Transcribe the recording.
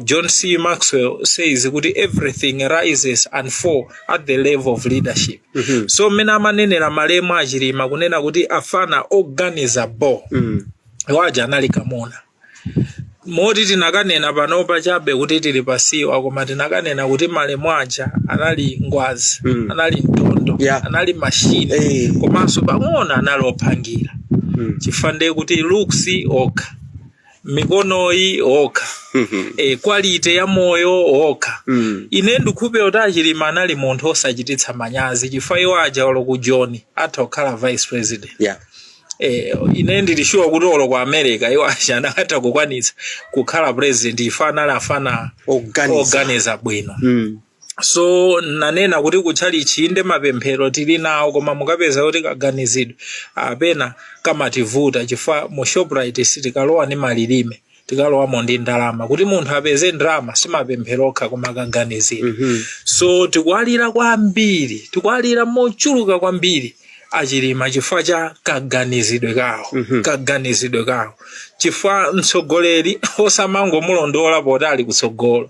John C. Maxwell says kuti everything rises and fall at the level of leadership. So mena manenera malemu achilima kunena kuti afana organizable waja anali kamona. Moti tinakanena panopa chabe kuti tili pasiwa koma tinakanena kuti malemu aja anali ngwazi, anali ntondo, anali machine, komanso pang'ono anali ophangira. Chifande kuti looks okha, mikonoyi okha, quality ya moyo okha. Ine ndikhupe kuti achilima anali munthu osachititsa manyazi chifukwa iwo aja olo ku John atha kukhala vice president. Ine ndilishuwa kuti olo ku America iwo aja anakatha kukwanitsa kukhala president ifana afana organizer bwino. So nanena kuti kuchali chinde mapemphero tili nawo koma mukapeza kuti kaganizidwe apena kamativuta chifukwa mu Shoprite sitikalowa ni malilime tikalowamo ndi ndalama kuti munthu apeze ndalama simapemphero okha koma kaganizidwe. So tikwalira kwambiri, tikwalira mochuluka kwambiri achilima chifukwa cha kaganizidwe kawo chifukwa mtsogoleri osamangomulondola poti ali kutsogolo